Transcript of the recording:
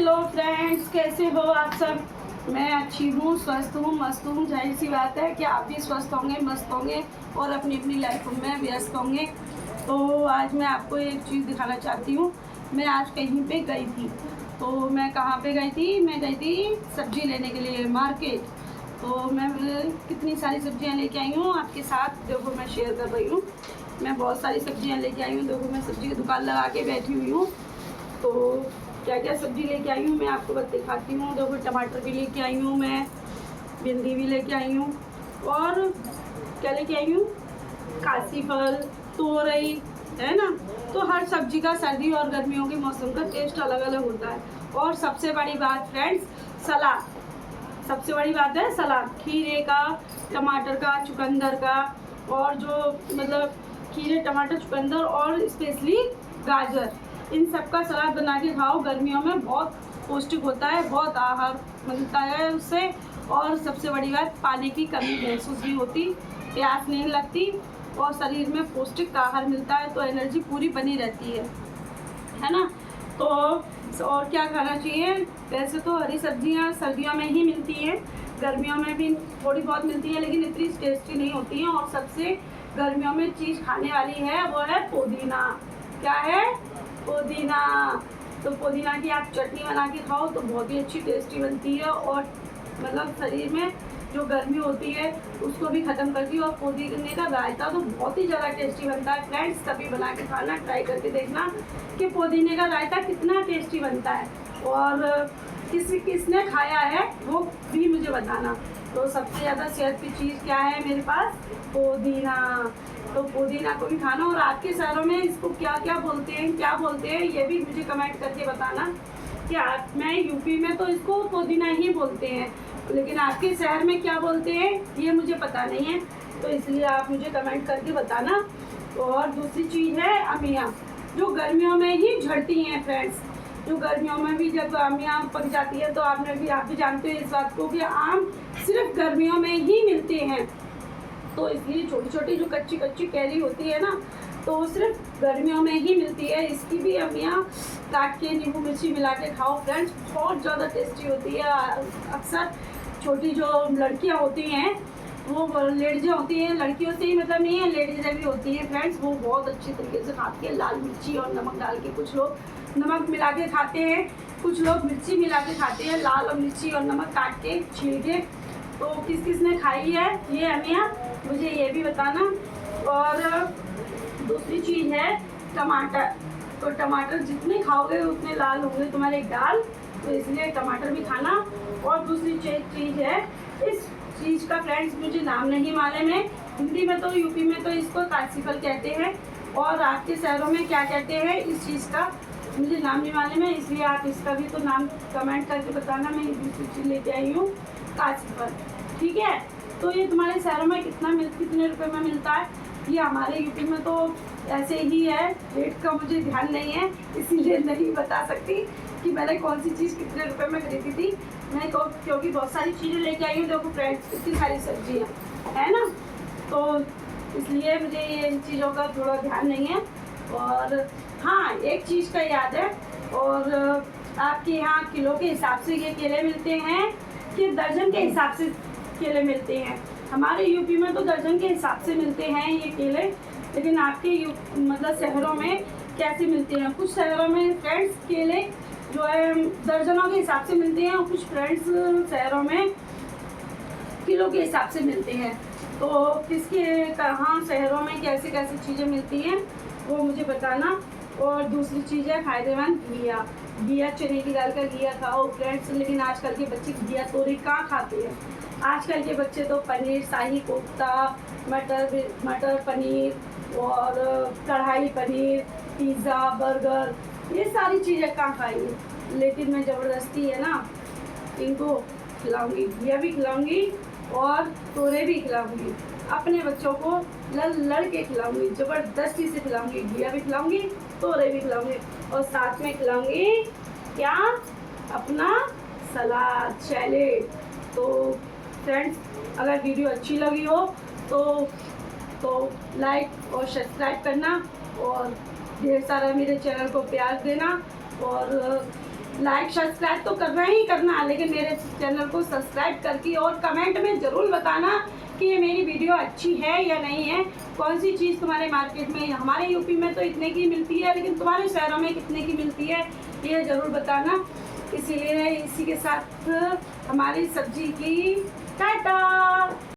Hello friends, कैसे हो आप सब। मैं अच्छी हूँ, स्वस्थ हूँ, मस्त हूँ। जाहिर सी बात है कि आप भी स्वस्थ होंगे, मस्त होंगे और अपनी अपनी लाइफ में व्यस्त होंगे। तो आज मैं आपको एक चीज़ दिखाना चाहती हूँ। मैं आज कहीं पे गई थी। तो मैं कहाँ पे गई थी? मैं गई थी सब्ज़ी लेने के लिए मार्केट। तो मैं कितनी सारी सब्जियाँ लेके आई हूँ आपके साथ, देखो मैं शेयर कर रही हूँ। मैं बहुत सारी सब्जियाँ लेके आई हूँ। देखो मैं सब्ज़ी की दुकान लगा के बैठी हुई हूँ। तो क्या क्या सब्ज़ी लेके आई हूँ मैं आपको बस दिखाती हूँ। देखो टमाटर भी लेके आई हूँ, मैं भिंडी भी लेके आई हूँ, और क्या लेके आई हूँ, काशी फल, तोरई, है ना। तो हर सब्जी का सर्दी और गर्मियों के मौसम का टेस्ट अलग अलग होता है। और सबसे बड़ी बात फ्रेंड्स, सलाद। सबसे बड़ी बात है सलाद, खीरे का, टमाटर का, चुकंदर का, और जो मतलब खीरे, टमाटर, चुकंदर और स्पेशली गाजर, इन सब का सलाद बना के खाओ। गर्मियों में बहुत पौष्टिक होता है, बहुत आहार मिलता है उससे। और सबसे बड़ी बात, पानी की कमी महसूस नहीं होती, प्यास नहीं लगती, और शरीर में पौष्टिक आहार मिलता है तो एनर्जी पूरी बनी रहती है ना। तो और क्या खाना चाहिए? वैसे तो हरी सब्जियां सर्दियों में ही मिलती हैं, गर्मियों में भी थोड़ी बहुत मिलती है, लेकिन इतनी टेस्टी नहीं होती हैं। और सबसे गर्मियों में चीज़ खाने वाली है वो है पुदीना। क्या है? पुदीना। तो पुदीना की आप चटनी बना के खाओ तो बहुत ही अच्छी टेस्टी बनती है, और मतलब शरीर में जो गर्मी होती है उसको भी ख़त्म करती है। और पुदीने का रायता तो बहुत ही ज़्यादा टेस्टी बनता है फ्रेंड्स, कभी बना के खाना, ट्राई करके देखना कि पुदीने का रायता कितना टेस्टी बनता है। और किसने खाया है वो भी मुझे बताना। तो सबसे ज़्यादा सेहत की चीज़ क्या है मेरे पास? पुदीना। तो पुदीना को भी खाना। और आपके शहरों में इसको क्या क्या बोलते हैं ये भी मुझे कमेंट करके बताना कि आप, मैं यूपी में तो इसको पुदीना ही बोलते हैं, लेकिन आपके शहर में क्या बोलते हैं ये मुझे पता नहीं है। तो इसलिए आप मुझे कमेंट करके बताना। और दूसरी चीज़ है अमिया, जो गर्मियों में ही झड़ती हैं फ्रेंड्स। जो गर्मियों में भी जब अमिया पक जाती है तो आप भी जानते हैं इस बात को कि आम सिर्फ गर्मियों में ही मिलते हैं। तो इसलिए छोटी छोटी जो कच्ची कच्ची कैरी होती है ना, तो वो सिर्फ गर्मियों में ही मिलती है। इसकी भी अमियाँ काट के नींबू मिर्ची मिला के खाओ फ्रेंड्स, बहुत ज़्यादा टेस्टी होती है। अक्सर छोटी जो लड़कियाँ होती हैं, वो लेडीजें होती हैं, लड़कियों से ही मतलब नहीं है, लेडीजें भी होती हैं फ्रेंड्स, वो बहुत अच्छी तरीके से खाती है। लाल मिर्ची और नमक डाल के, कुछ लोग नमक मिला के खाते हैं, कुछ लोग मिर्ची मिला के खाते हैं, लाल और मिर्ची और नमक काट के छील के। तो किस किस ने खाई है ये अमिया, मुझे ये भी बताना। और दूसरी चीज़ है टमाटर। तो टमाटर जितने खाओगे उतने लाल होंगे तुम्हारे गाल, तो इसलिए टमाटर भी खाना। और दूसरी चीज़ है, इस चीज़ का फ्रेंड्स मुझे नाम नहीं मालूम है, हिंदी में तो यूपी में तो इसको काशी फल कहते हैं, और आपके शहरों में क्या कहते हैं इस चीज़ का मुझे नाम नहीं मालूम है, इसलिए आप इसका भी तो नाम कमेंट करके बताना। मैं दूसरी चीज़ लेके आई हूँ, काशी फल, ठीक है। तो ये तुम्हारे शहरों में कितने रुपए में मिलता है? ये हमारे यूपी में तो ऐसे ही है, रेट का मुझे ध्यान नहीं है, इसीलिए नहीं बता सकती कि मैंने कौन सी चीज़ कितने रुपए में खरीदी थी। मैं क्योंकि बहुत सारी चीज़ें लेके आई हूँ, देखो फ्रेंड्स कितनी सारी सब्जियाँ है ना, तो इसलिए मुझे ये इन चीज़ों का थोड़ा ध्यान नहीं है। और हाँ, एक चीज़ का याद है, और आपके यहाँ किलो के हिसाब से ये केले मिलते हैं कि दर्जन के हिसाब से केले मिलते हैं? हमारे यूपी में तो दर्जन के हिसाब से मिलते हैं ये केले, लेकिन आपके मतलब शहरों में कैसे मिलते हैं? कुछ शहरों में फ्रेंड्स केले जो है दर्जनों के हिसाब से मिलते हैं, और कुछ फ्रेंड्स शहरों में किलो के हिसाब से मिलते हैं। तो किसके कहाँ शहरों में कैसे कैसे चीज़ें मिलती हैं वो मुझे बताना। और दूसरी चीज़ है फायदेमंद घिया, चने की दाल का घिया खाओ फ्रेंड्स। लेकिन आजकल के बच्चे घिया तोरी कहाँ खाते हैं? आजकल के बच्चे तो पनीर, शाही कोफ्ता, मटर पनीर और कढ़ाई पनीर, पिज़्ज़ा, बर्गर, ये सारी चीज़ें कहाँ खाएंगे। लेकिन मैं ज़बरदस्ती है ना इनको खिलाऊंगी, घिया भी खिलाऊंगी और तोरे भी खिलाऊंगी। अपने बच्चों को लड़ के खिलाऊंगी, ज़बरदस्ती से खिलाऊंगी, घिया भी खिलाऊंगी, तोरे भी खिलाऊंगी, और साथ में खिलाऊंगी क्या? अपना सलाद, सैलेड। तो फ्रेंड्स अगर वीडियो अच्छी लगी हो तो लाइक और सब्सक्राइब करना, और ढेर सारा मेरे चैनल को प्यार देना, और लाइक सब्सक्राइब तो करना ही करना, लेकिन मेरे चैनल को सब्सक्राइब करके और कमेंट में ज़रूर बताना कि ये मेरी वीडियो अच्छी है या नहीं है। कौन सी चीज़ तुम्हारे मार्केट में, हमारे यूपी में तो इतने की मिलती है, लेकिन तुम्हारे शहरों में कितने की मिलती है ये ज़रूर बताना। इसीलिए इसी के साथ हमारी सब्जी की टाटा।